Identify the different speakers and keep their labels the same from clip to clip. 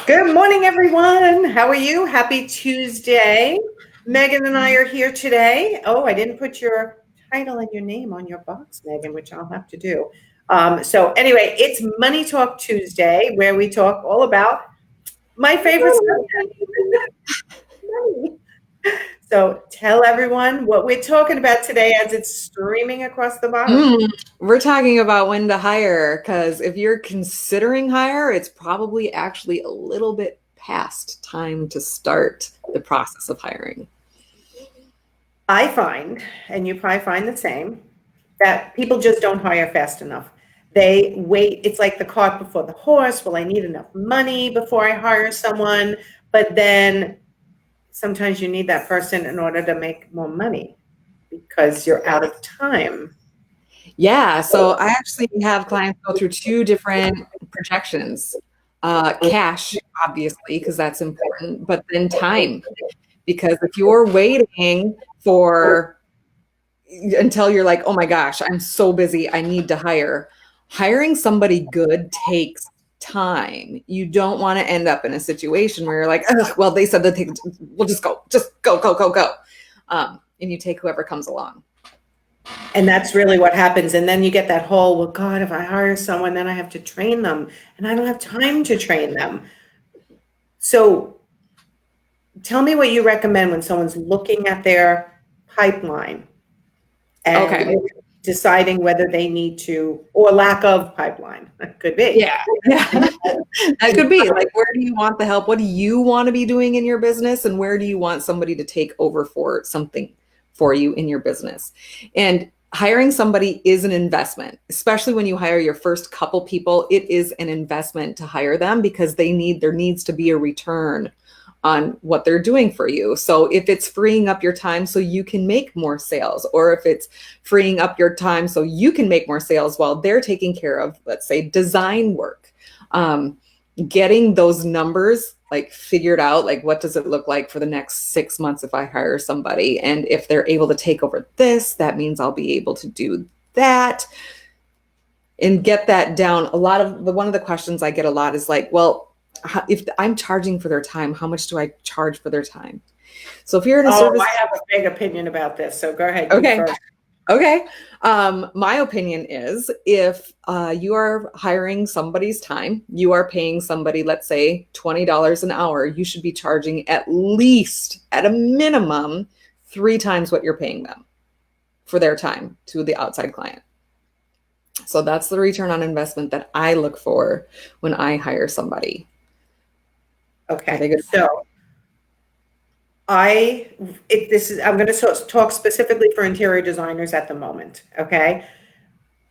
Speaker 1: Good morning, everyone. How are you? Happy Tuesday. Megan and I are here today. Oh, I didn't put your title and your name on your box, Megan, which I'll have to do. So anyway, it's Money Talk Tuesday, where we talk all about my favorite subject, money. So tell everyone what we're talking about today as it's streaming across the bottom.
Speaker 2: We're talking about when to hire, because if you're considering hire, it's probably actually a little bit past time to start the process of hiring.
Speaker 1: I find, and you probably find the same, that people just don't hire fast enough. They wait. It's like the cart before the horse. Well, I need enough money before I hire someone. But then sometimes you need that person in order to make more money because you're out of time.
Speaker 2: Yeah, so I actually have clients go through two different projections. Cash, obviously, because that's important, but then time. Because if you're waiting for until you're like, oh my gosh, I'm so busy, I need to hire. Hiring somebody good takes time. You don't want to end up in a situation where you're like, well, they said that we'll just go, go. And you take whoever comes along.
Speaker 1: And that's really what happens. And then you get that whole, well, God, if I hire someone, then I have to train them and I don't have time to train them. So tell me what you recommend when someone's looking at their pipeline and deciding whether they need to, or lack of pipeline. That could be.
Speaker 2: Yeah. That could be like, where do you want the help? What do you want to be doing in your business? And where do you want somebody to take over for something for you in your business? And hiring somebody is an investment, especially when you hire your first couple people. It is an investment to hire them because there needs to be a return on what they're doing for you. So if it's freeing up your time so you can make more sales, or if it's freeing up your time so you can make more sales while they're taking care of, let's say, design work, getting those numbers like figured out, like what does it look like for the next 6 months if I hire somebody? And if they're able to take over this, that means I'll be able to do that and get that down. One of the questions I get a lot is like, well, if I'm charging for their time, how much do I charge for their time? So if you're in a service,
Speaker 1: I have a big opinion about this. So go ahead.
Speaker 2: Okay. My opinion is if you are hiring somebody's time, you are paying somebody, let's say $20 an hour, you should be charging at least, at a minimum, 3 times what you're paying them for their time to the outside client. So that's the return on investment that I look for when I hire somebody.
Speaker 1: Okay. So I'm going to talk specifically for interior designers at the moment. Okay.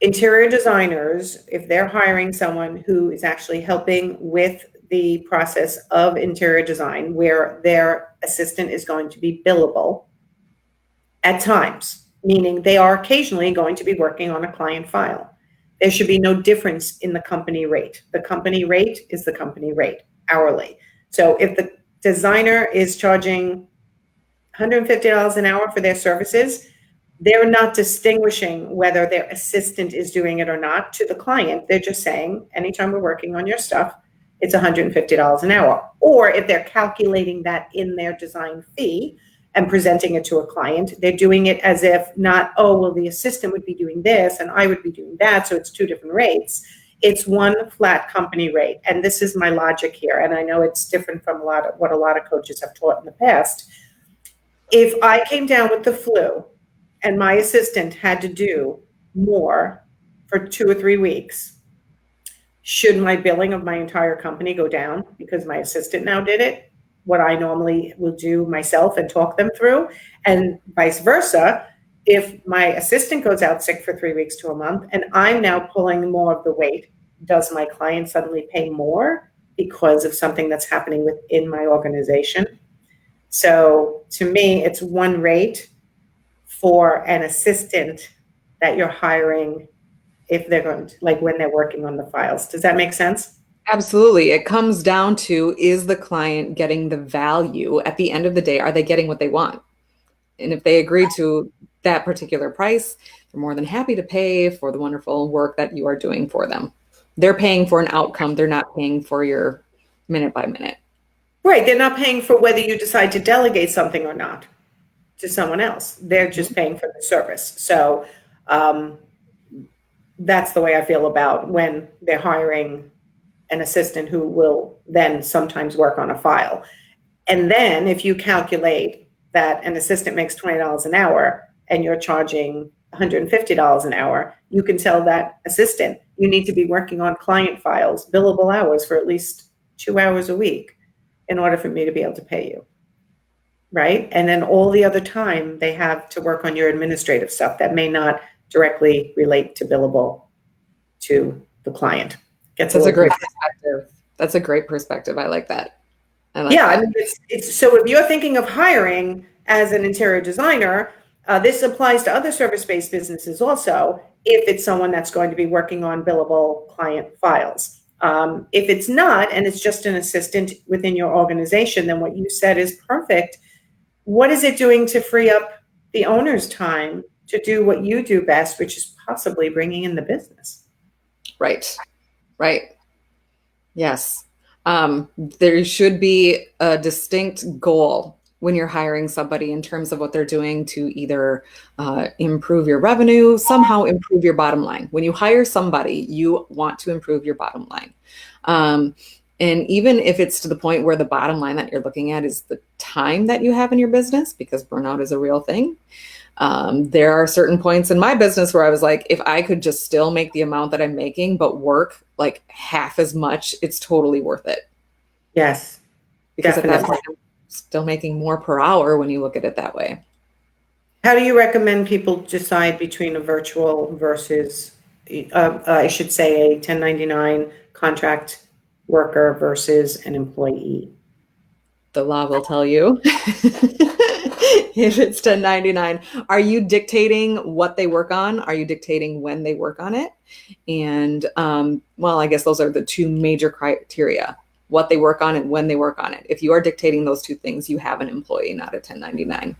Speaker 1: Interior designers, if they're hiring someone who is actually helping with the process of interior design, where their assistant is going to be billable at times, meaning they are occasionally going to be working on a client file, there should be no difference in the company rate. The company rate is the company rate, hourly. So if the designer is charging $150 an hour for their services, they're not distinguishing whether their assistant is doing it or not to the client. They're just saying, anytime we're working on your stuff, it's $150 an hour. Or if they're calculating that in their design fee and presenting it to a client, they're doing it as if not, oh, well, the assistant would be doing this and I would be doing that, so it's 2 different rates. It's one flat company rate. And this is my logic here. And I know it's different from what a lot of coaches have taught in the past. If I came down with the flu and my assistant had to do more for 2 or 3 weeks, should my billing of my entire company go down because my assistant now did it? What I normally will do myself and talk them through, and vice versa. If my assistant goes out sick for 3 weeks to a month and I'm now pulling more of the weight, does my client suddenly pay more because of something that's happening within my organization? So to me, it's one rate for an assistant that you're hiring if they're going to, like when they're working on the files. Does that make sense?
Speaker 2: Absolutely. It comes down to, is the client getting the value at the end of the day? Are they getting what they want? And if they agree to that particular price, they're more than happy to pay for the wonderful work that you are doing for them. They're paying for an outcome. They're not paying for your minute by minute.
Speaker 1: Right. They're not paying for whether you decide to delegate something or not to someone else. They're just paying for the service. So that's the way I feel about when they're hiring an assistant who will then sometimes work on a file. And then if you calculate that an assistant makes $20 an hour and you're charging $150 an hour, you can tell that assistant you need to be working on client files, billable hours for at least 2 hours a week in order for me to be able to pay you. Right? And then all the other time they have to work on your administrative stuff that may not directly relate to billable to the client.
Speaker 2: That's a great perspective. That's a great perspective. I like that.
Speaker 1: Yeah, I mean, it's so if you're thinking of hiring as an interior designer, this applies to other service-based businesses also, if it's someone that's going to be working on billable client files. If it's not, and it's just an assistant within your organization, then what you said is perfect. What is it doing to free up the owner's time to do what you do best, which is possibly bringing in the business?
Speaker 2: Right. Yes. There should be a distinct goal when you're hiring somebody in terms of what they're doing to either improve your revenue, somehow improve your bottom line. When you hire somebody, you want to improve your bottom line. And even if it's to the point where the bottom line that you're looking at is the time that you have in your business, because burnout is a real thing. There are certain points in my business where I was like, if I could just still make the amount that I'm making, but work like half as much, it's totally worth it.
Speaker 1: Yes.
Speaker 2: Because definitely. At that point, I'm still making more per hour when you look at it that way.
Speaker 1: How do you recommend people decide between a virtual versus, I should say, a 1099 contract worker versus an employee?
Speaker 2: The law will tell you. If it's 1099, are you dictating what they work on? Are you dictating when they work on it? And well, I guess those are the two major criteria: what they work on and when they work on it. If you are dictating those two things, you have an employee, not a 1099.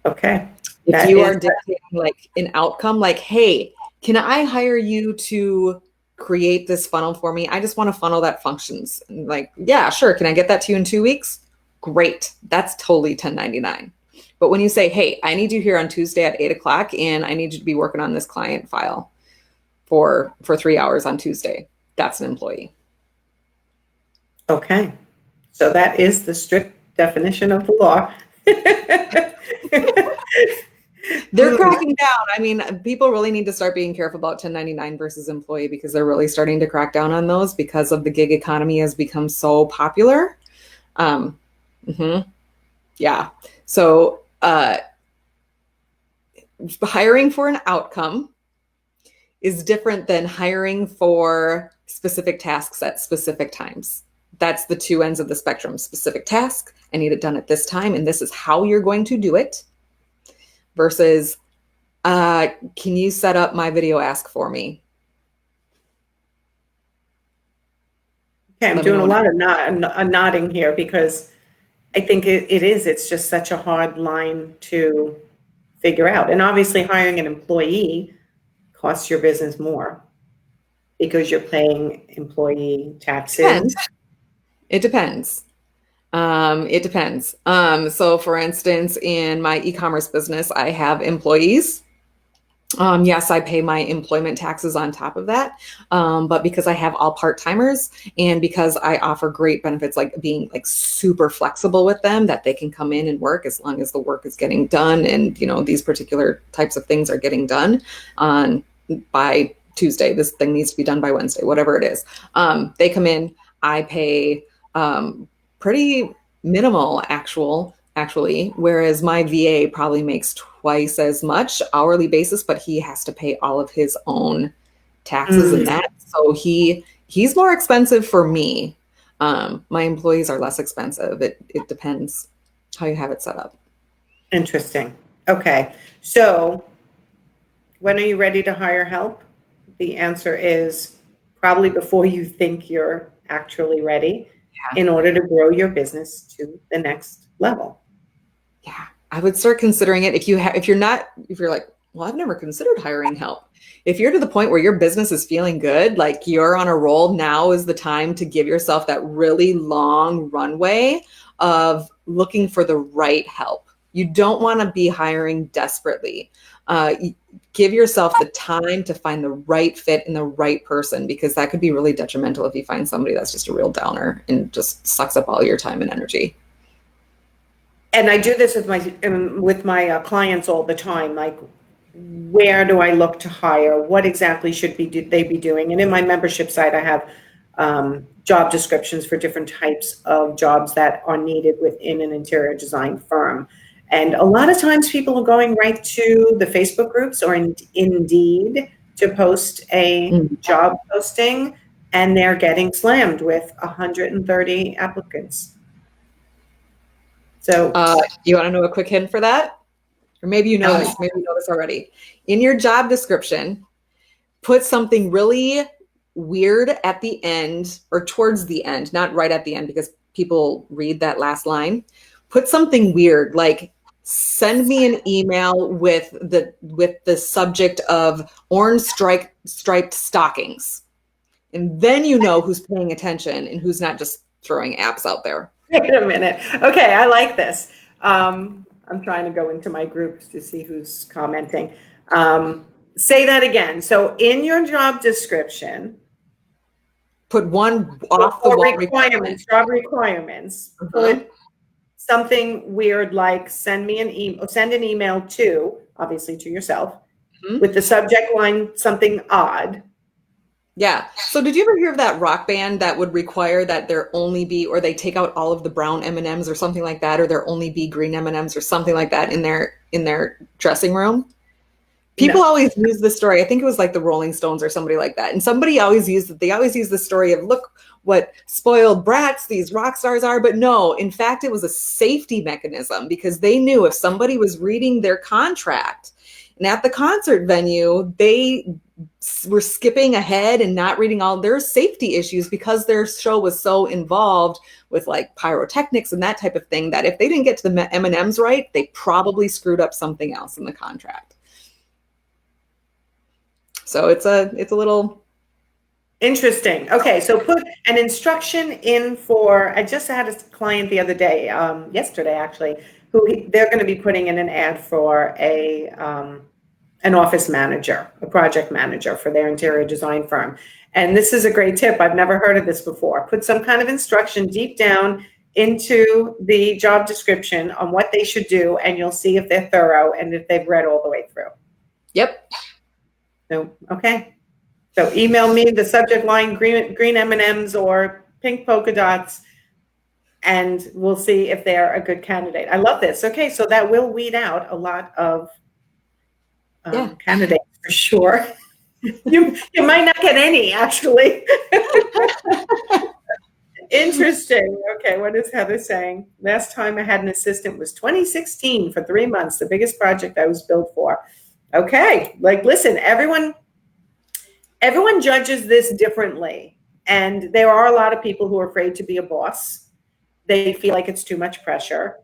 Speaker 1: Okay.
Speaker 2: If you are dictating like an outcome, like, hey, can I hire you to create this funnel for me? I just want a funnel that functions. And like, yeah, sure. Can I get that to you in 2 weeks? Great. That's totally 1099. But when you say, hey, I need you here on Tuesday at 8:00 and I need you to be working on this client file for 3 hours on Tuesday, that's an employee.
Speaker 1: Okay. So that is the strict definition of the law.
Speaker 2: They're cracking down. I mean, people really need to start being careful about 1099 versus employee, because they're really starting to crack down on those because of the gig economy has become so popular. Yeah. So hiring for an outcome is different than hiring for specific tasks at specific times. That's the two ends of the spectrum. Specific task, I need it done at this time, and this is how you're going to do it. Versus, can you set up my video ask for me?
Speaker 1: Okay, I'm doing a lot of nodding here because I think it's just such a hard line to figure out. And obviously hiring an employee costs your business more because you're paying employee taxes.
Speaker 2: It depends. It depends. So for instance, in my e-commerce business, I have employees. Yes, I pay my employment taxes on top of that. But because I have all part-timers and because I offer great benefits, like being like super flexible with them, that they can come in and work as long as the work is getting done. And, you know, these particular types of things are getting done by Tuesday. This thing needs to be done by Wednesday, whatever it is. They come in, I pay pretty minimal actually, whereas my VA probably makes twice as much hourly basis, but he has to pay all of his own taxes and that. So he's more expensive for me. My employees are less expensive. It depends how you have it set up.
Speaker 1: Interesting. Okay. So when are you ready to hire help? The answer is probably before you think you're actually ready, in order to grow your business to the next level.
Speaker 2: Yeah, I would start considering it if you're like, well, I've never considered hiring help. If you're to the point where your business is feeling good, like you're on a roll, now is the time to give yourself that really long runway of looking for the right help. You don't want to be hiring desperately. Give yourself the time to find the right fit and the right person, because that could be really detrimental if you find somebody that's just a real downer and just sucks up all your time and energy.
Speaker 1: And I do this with my clients all the time. Like, where do I look to hire? What exactly should they be doing? And in my membership site, I have job descriptions for different types of jobs that are needed within an interior design firm. And a lot of times people are going right to the Facebook groups or Indeed to post a job posting, and they're getting slammed with 130 applicants. So
Speaker 2: you want to know a quick hint for that? Or maybe you know this, maybe you know this already. In your job description, put something really weird at the end or towards the end, not right at the end because people read that last line. Put something weird, like send me an email with the subject of orange striped stockings. And then you know who's paying attention and who's not just throwing apps out there.
Speaker 1: Wait a minute. Okay, I like this. I'm trying to go into my groups to see who's commenting. Say that again. So in your job description,
Speaker 2: put one off the wall
Speaker 1: requirements, job requirements. Put something weird like send an email to, obviously to yourself, with the subject line something odd.
Speaker 2: Yeah. So did you ever hear of that rock band that would require that there only be, or they take out all of the brown M&Ms or something like that, or there only be green M&Ms or something like that in their dressing room? People always use this story. I think it was like the Rolling Stones or somebody like that. And they always use the story of, look what spoiled brats these rock stars are. But no, in fact, it was a safety mechanism, because they knew if somebody was reading their contract and at the concert venue, they were skipping ahead and not reading all their safety issues because their show was so involved with like pyrotechnics and that type of thing, that if they didn't get to the M&Ms right, they probably screwed up something else in the contract. So it's a little
Speaker 1: interesting. Okay, so put an instruction in for, I just had a client the other day, yesterday actually, who they're going to be putting in an ad for an office manager, a project manager for their interior design firm. And this is a great tip. I've never heard of this before. Put some kind of instruction deep down into the job description on what they should do, and you'll see if they're thorough and if they've read all the way through.
Speaker 2: Yep.
Speaker 1: So, okay. So email me the subject line, green M&Ms or pink polka dots, and we'll see if they're a good candidate. I love this. Okay, so that will weed out a lot of candidates for sure. You might not get any, actually. Interesting. Okay, what is Heather saying? Last time I had an assistant was 2016 for 3 months, the biggest project I was billed for. Okay, like listen, everyone judges this differently. And there are a lot of people who are afraid to be a boss. They feel like it's too much pressure.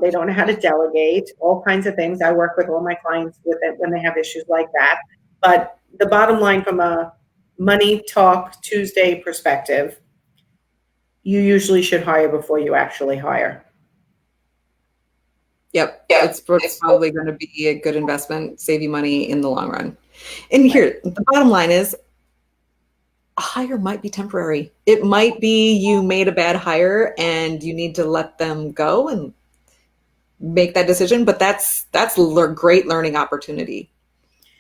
Speaker 1: They don't know how to delegate, all kinds of things. I work with all my clients with it when they have issues like that. But the bottom line, from a Money Talk Tuesday perspective, you usually should hire before you actually hire.
Speaker 2: Yep. It's probably going to be a good investment, save you money in the long run. And here, the bottom line is, a hire might be temporary. It might be you made a bad hire and you need to let them go and make that decision. But that's a great learning opportunity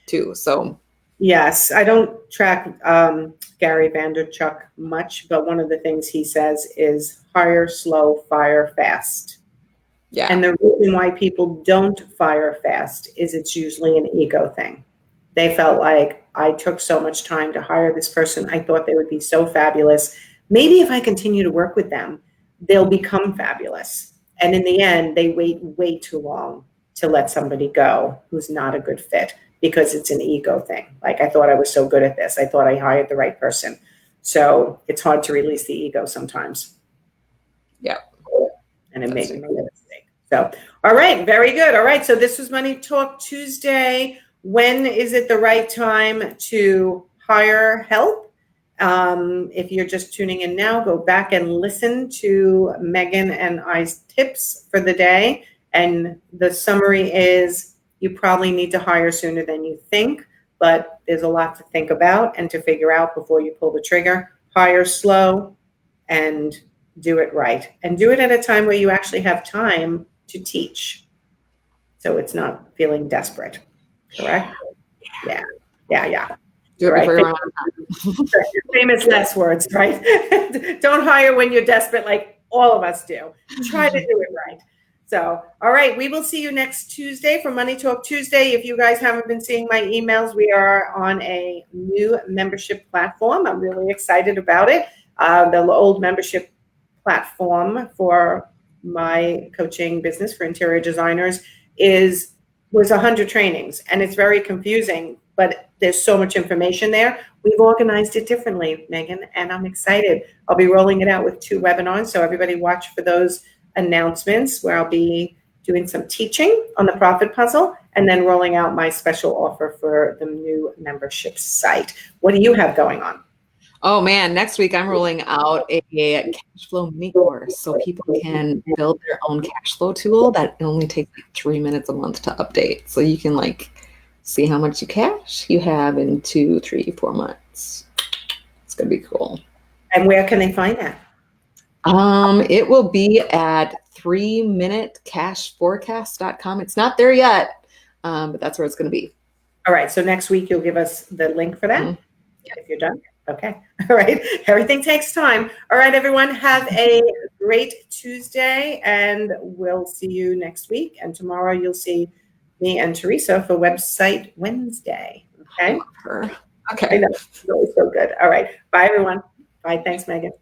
Speaker 2: too. So
Speaker 1: yes, I don't track Gary Vaynerchuk much, but one of the things he says is hire slow, fire fast. Yeah. And the reason why people don't fire fast is it's usually an ego thing. They felt like, I took so much time to hire this person. I thought they would be so fabulous. Maybe if I continue to work with them, they'll become fabulous. And in the end, they wait way too long to let somebody go who's not a good fit, because it's an ego thing. Like, I thought I was so good at this. I thought I hired the right person. So it's hard to release the ego sometimes.
Speaker 2: Yeah.
Speaker 1: And it made me make a mistake. So, all right, very good. All right, so this was Money Talk Tuesday. when is it the right time to hire help? If you're just tuning in now, go back and listen to Megan and I's tips for the day. And the summary is you probably need to hire sooner than you think, but there's a lot to think about and to figure out before you pull the trigger. Hire slow and do it right. And do it at a time where you actually have time to teach. So it's not feeling desperate. Correct? Yeah.
Speaker 2: Do it
Speaker 1: right.
Speaker 2: before you run out of time.
Speaker 1: Famous last words, right? Don't hire when you're desperate, like all of us do. Try to do it right. So, all right, we will see you next Tuesday for Money Talk Tuesday. If you guys haven't been seeing my emails, we are on a new membership platform. I'm really excited about it. The old membership platform for my coaching business for interior designers was 100 trainings, and it's very confusing, but there's so much information there. We've organized it differently, Megan, and I'm excited. I'll be rolling it out with 2 webinars, so everybody watch for those announcements where I'll be doing some teaching on the profit puzzle and then rolling out my special offer for the new membership site. What do you have going on?
Speaker 2: Oh man, next week I'm rolling out a cash flow mini course so people can build their own cash flow tool that only takes 3 minutes a month to update. So you can see how much cash you have in 2, 3, 4 months. It's gonna be cool.
Speaker 1: And where can they find that?
Speaker 2: It will be at 3minutecashforecast.com. It's not there yet, but that's where it's gonna be.
Speaker 1: All right, so next week you'll give us the link for that.
Speaker 2: Mm-hmm.
Speaker 1: If you're done. Okay. All right. Everything takes time. All right, everyone. Have a great Tuesday, and we'll see you next week. And tomorrow you'll see me and Teresa for Website Wednesday. Okay.
Speaker 2: I love her. Okay.
Speaker 1: I know. It's always so good. All right. Bye, everyone. Bye. Thanks, Megan.